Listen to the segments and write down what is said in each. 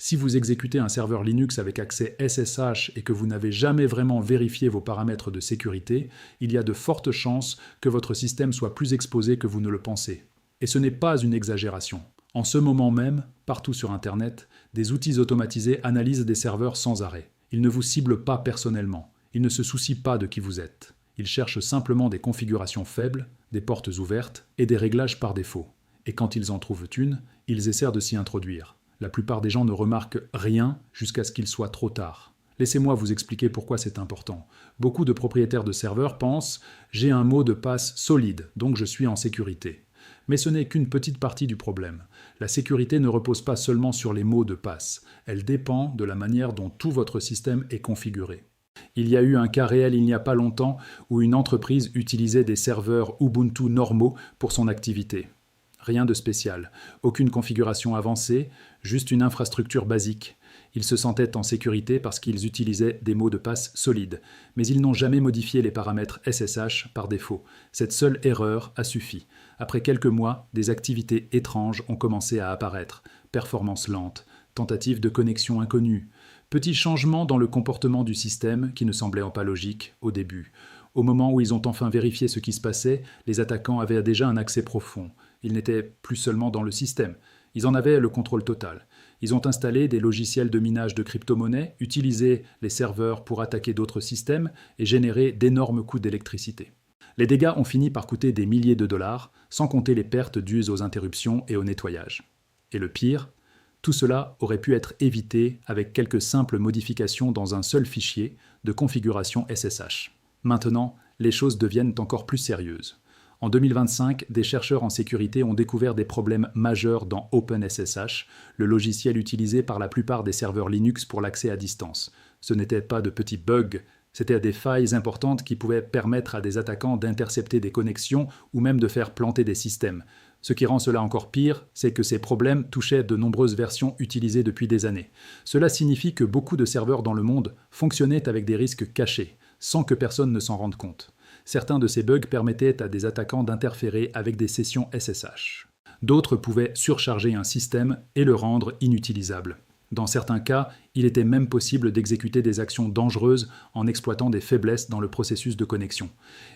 Si vous exécutez un serveur Linux avec accès SSH et que vous n'avez jamais vraiment vérifié vos paramètres de sécurité, il y a de fortes chances que votre système soit plus exposé que vous ne le pensez. Et ce n'est pas une exagération. En ce moment même, partout sur Internet, des outils automatisés analysent des serveurs sans arrêt. Ils ne vous ciblent pas personnellement. Ils ne se soucient pas de qui vous êtes. Ils cherchent simplement des configurations faibles, des portes ouvertes et des réglages par défaut. Et quand ils en trouvent une, ils essaient de s'y introduire. La plupart des gens ne remarquent rien jusqu'à ce qu'il soit trop tard. Laissez-moi vous expliquer pourquoi c'est important. Beaucoup de propriétaires de serveurs pensent « j'ai un mot de passe solide, donc je suis en sécurité ». Mais ce n'est qu'une petite partie du problème. La sécurité ne repose pas seulement sur les mots de passe. Elle dépend de la manière dont tout votre système est configuré. Il y a eu un cas réel il n'y a pas longtemps où une entreprise utilisait des serveurs Ubuntu normaux pour son activité. Rien de spécial, aucune configuration avancée, juste une infrastructure basique. Ils se sentaient en sécurité parce qu'ils utilisaient des mots de passe solides, mais ils n'ont jamais modifié les paramètres SSH par défaut. Cette seule erreur a suffi. Après quelques mois, des activités étranges ont commencé à apparaître. Performance lente, tentative de connexion inconnue, petits changements dans le comportement du système qui ne semblaient pas logiques au début. Au moment où ils ont enfin vérifié ce qui se passait, les attaquants avaient déjà un accès profond. Ils n'étaient plus seulement dans le système, ils en avaient le contrôle total. Ils ont installé des logiciels de minage de crypto-monnaies, utilisé les serveurs pour attaquer d'autres systèmes et générer d'énormes coûts d'électricité. Les dégâts ont fini par coûter des milliers de dollars, sans compter les pertes dues aux interruptions et au nettoyage. Et le pire, tout cela aurait pu être évité avec quelques simples modifications dans un seul fichier de configuration SSH. Maintenant, les choses deviennent encore plus sérieuses. En 2025, des chercheurs en sécurité ont découvert des problèmes majeurs dans OpenSSH, le logiciel utilisé par la plupart des serveurs Linux pour l'accès à distance. Ce n'étaient pas de petits bugs, c'était des failles importantes qui pouvaient permettre à des attaquants d'intercepter des connexions ou même de faire planter des systèmes. Ce qui rend cela encore pire, c'est que ces problèmes touchaient de nombreuses versions utilisées depuis des années. Cela signifie que beaucoup de serveurs dans le monde fonctionnaient avec des risques cachés, sans que personne ne s'en rende compte. Certains de ces bugs permettaient à des attaquants d'interférer avec des sessions SSH. D'autres pouvaient surcharger un système et le rendre inutilisable. Dans certains cas, il était même possible d'exécuter des actions dangereuses en exploitant des faiblesses dans le processus de connexion.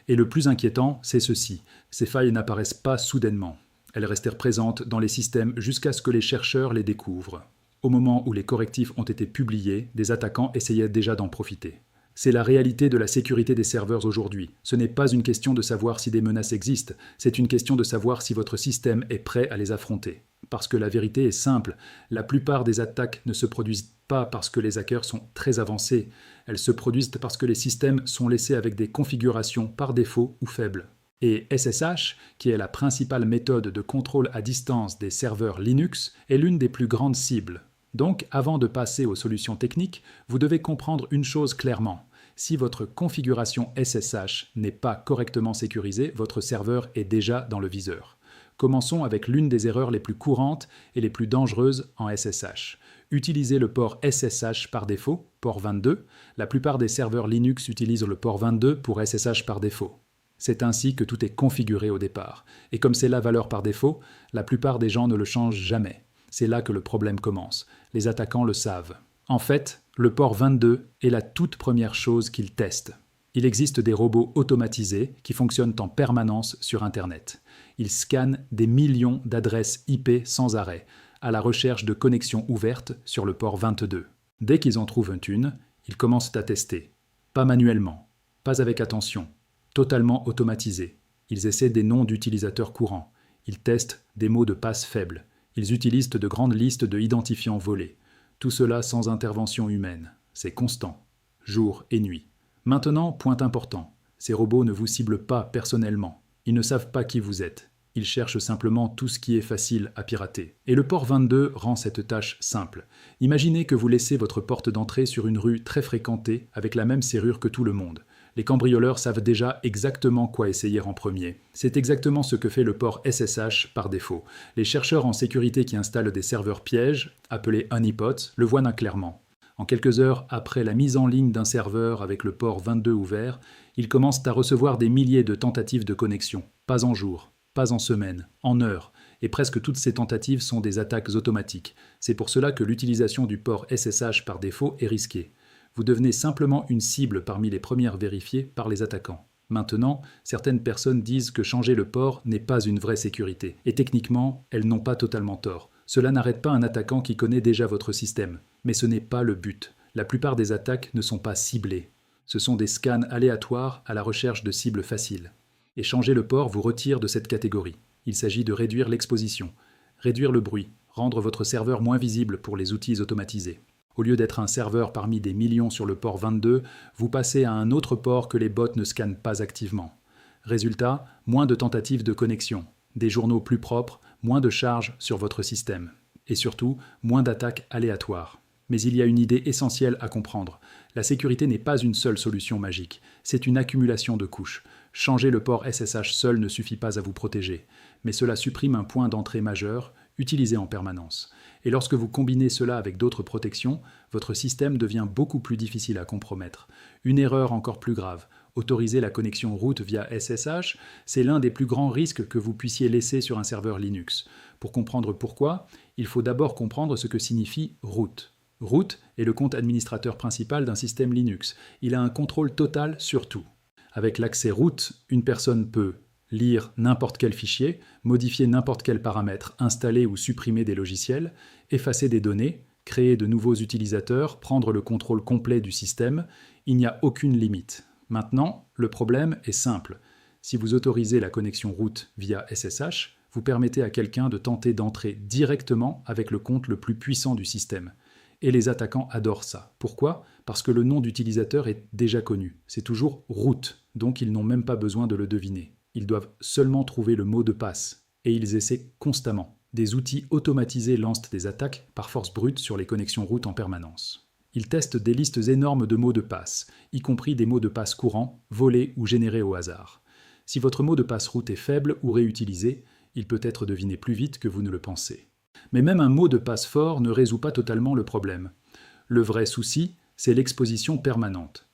Et le plus inquiétant, c'est ceci. Ces failles n'apparaissent pas soudainement. Elles restèrent présentes dans les systèmes jusqu'à ce que les chercheurs les découvrent. Au moment où les correctifs ont été publiés, des attaquants essayaient déjà d'en profiter. C'est la réalité de la sécurité des serveurs aujourd'hui. Ce n'est pas une question de savoir si des menaces existent, c'est une question de savoir si votre système est prêt à les affronter. Parce que la vérité est simple, la plupart des attaques ne se produisent pas parce que les hackers sont très avancés, elles se produisent parce que les systèmes sont laissés avec des configurations par défaut ou faibles. Et SSH, qui est la principale méthode de contrôle à distance des serveurs Linux, est l'une des plus grandes cibles. Donc, avant de passer aux solutions techniques, vous devez comprendre une chose clairement. Si votre configuration SSH n'est pas correctement sécurisée, votre serveur est déjà dans le viseur. Commençons avec l'une des erreurs les plus courantes et les plus dangereuses en SSH. Utilisez le port SSH par défaut, port 22. La plupart des serveurs Linux utilisent le port 22 pour SSH par défaut. C'est ainsi que tout est configuré au départ. Et comme c'est la valeur par défaut, la plupart des gens ne le changent jamais. C'est là que le problème commence. Les attaquants le savent. En fait, le port 22 est la toute première chose qu'ils testent. Il existe des robots automatisés qui fonctionnent en permanence sur Internet. Ils scannent des millions d'adresses IP sans arrêt, à la recherche de connexions ouvertes sur le port 22. Dès qu'ils en trouvent une, ils commencent à tester. Pas manuellement, pas avec attention, totalement automatisé. Ils essaient des noms d'utilisateurs courants. Ils testent des mots de passe faibles. Ils utilisent de grandes listes de identifiants volés. Tout cela sans intervention humaine. C'est constant, jour et nuit. Maintenant, point important, ces robots ne vous ciblent pas personnellement. Ils ne savent pas qui vous êtes. Ils cherchent simplement tout ce qui est facile à pirater. Et le port 22 rend cette tâche simple. Imaginez que vous laissez votre porte d'entrée sur une rue très fréquentée avec la même serrure que tout le monde. Les cambrioleurs savent déjà exactement quoi essayer en premier. C'est exactement ce que fait le port SSH par défaut. Les chercheurs en sécurité qui installent des serveurs pièges, appelés honeypots, le voient clairement. En quelques heures après la mise en ligne d'un serveur avec le port 22 ouvert, ils commencent à recevoir des milliers de tentatives de connexion. Pas en jours, pas en semaines, en heures. Et presque toutes ces tentatives sont des attaques automatiques. C'est pour cela que l'utilisation du port SSH par défaut est risquée. Vous devenez simplement une cible parmi les premières vérifiées par les attaquants. Maintenant, certaines personnes disent que changer le port n'est pas une vraie sécurité. Et techniquement, elles n'ont pas totalement tort. Cela n'arrête pas un attaquant qui connaît déjà votre système. Mais ce n'est pas le but. La plupart des attaques ne sont pas ciblées. Ce sont des scans aléatoires à la recherche de cibles faciles. Et changer le port vous retire de cette catégorie. Il s'agit de réduire l'exposition, réduire le bruit, rendre votre serveur moins visible pour les outils automatisés. Au lieu d'être un serveur parmi des millions sur le port 22, vous passez à un autre port que les bots ne scannent pas activement. Résultat, moins de tentatives de connexion, des journaux plus propres, moins de charges sur votre système. Et surtout, moins d'attaques aléatoires. Mais il y a une idée essentielle à comprendre. La sécurité n'est pas une seule solution magique, c'est une accumulation de couches. Changer le port SSH seul ne suffit pas à vous protéger, mais cela supprime un point d'entrée majeur, utilisé en permanence. Et lorsque vous combinez cela avec d'autres protections, votre système devient beaucoup plus difficile à compromettre. Une erreur encore plus grave, autoriser la connexion root via SSH, c'est l'un des plus grands risques que vous puissiez laisser sur un serveur Linux. Pour comprendre pourquoi, il faut d'abord comprendre ce que signifie root. Root est le compte administrateur principal d'un système Linux. Il a un contrôle total sur tout. Avec l'accès root, une personne peut lire n'importe quel fichier, modifier n'importe quel paramètre, installer ou supprimer des logiciels, effacer des données, créer de nouveaux utilisateurs, prendre le contrôle complet du système. Il n'y a aucune limite. Maintenant, le problème est simple. Si vous autorisez la connexion root via SSH, vous permettez à quelqu'un de tenter d'entrer directement avec le compte le plus puissant du système. Et les attaquants adorent ça. Pourquoi ? Parce que le nom d'utilisateur est déjà connu. C'est toujours root, donc ils n'ont même pas besoin de le deviner. Ils doivent seulement trouver le mot de passe. Et ils essaient constamment. Des outils automatisés lancent des attaques par force brute sur les connexions root en permanence. Ils testent des listes énormes de mots de passe, y compris des mots de passe courants, volés ou générés au hasard. Si votre mot de passe root est faible ou réutilisé, il peut être deviné plus vite que vous ne le pensez. Mais même un mot de passe fort ne résout pas totalement le problème. Le vrai souci, c'est l'exposition permanente.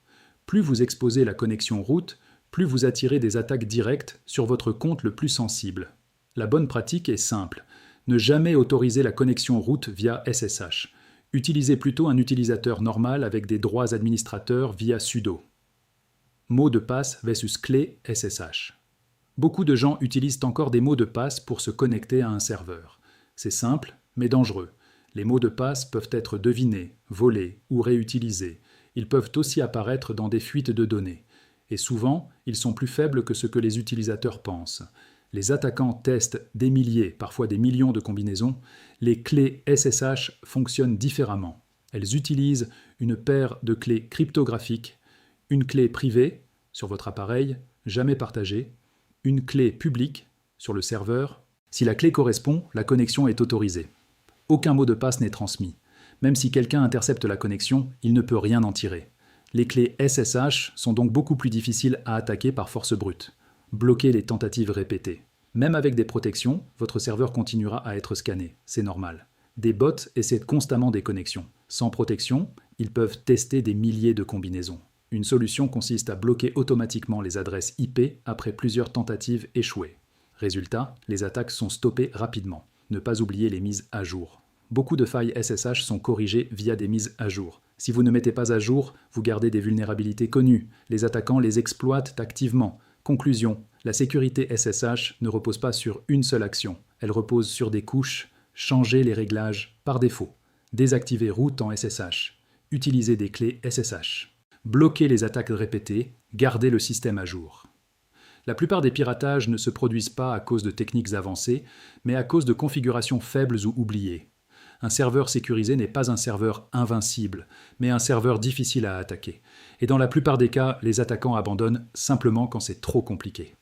Plus vous exposez la connexion root, plus vous attirez des attaques directes sur votre compte le plus sensible. La bonne pratique est simple. Ne jamais autoriser la connexion root via SSH. Utilisez plutôt un utilisateur normal avec des droits administrateurs via sudo. Mot de passe versus clé SSH. Beaucoup de gens utilisent encore des mots de passe pour se connecter à un serveur. C'est simple, mais dangereux. Les mots de passe peuvent être devinés, volés ou réutilisés. Ils peuvent aussi apparaître dans des fuites de données. Et souvent, ils sont plus faibles que ce que les utilisateurs pensent. Les attaquants testent des milliers, parfois des millions de combinaisons. Les clés SSH fonctionnent différemment. Elles utilisent une paire de clés cryptographiques, une clé privée sur votre appareil, jamais partagée, une clé publique sur le serveur. Si la clé correspond, la connexion est autorisée. Aucun mot de passe n'est transmis. Même si quelqu'un intercepte la connexion, il ne peut rien en tirer. Les clés SSH sont donc beaucoup plus difficiles à attaquer par force brute. Bloquez les tentatives répétées. Même avec des protections, votre serveur continuera à être scanné. C'est normal. Des bots essaient constamment des connexions. Sans protection, ils peuvent tester des milliers de combinaisons. Une solution consiste à bloquer automatiquement les adresses IP après plusieurs tentatives échouées. Résultat, les attaques sont stoppées rapidement. Ne pas oublier les mises à jour. Beaucoup de failles SSH sont corrigées via des mises à jour. Si vous ne mettez pas à jour, vous gardez des vulnérabilités connues. Les attaquants les exploitent activement. Conclusion, la sécurité SSH ne repose pas sur une seule action. Elle repose sur des couches. Changez les réglages par défaut. Désactivez root en SSH. Utilisez des clés SSH. Bloquez les attaques répétées. Gardez le système à jour. La plupart des piratages ne se produisent pas à cause de techniques avancées, mais à cause de configurations faibles ou oubliées. Un serveur sécurisé n'est pas un serveur invincible, mais un serveur difficile à attaquer. Et dans la plupart des cas, les attaquants abandonnent simplement quand c'est trop compliqué.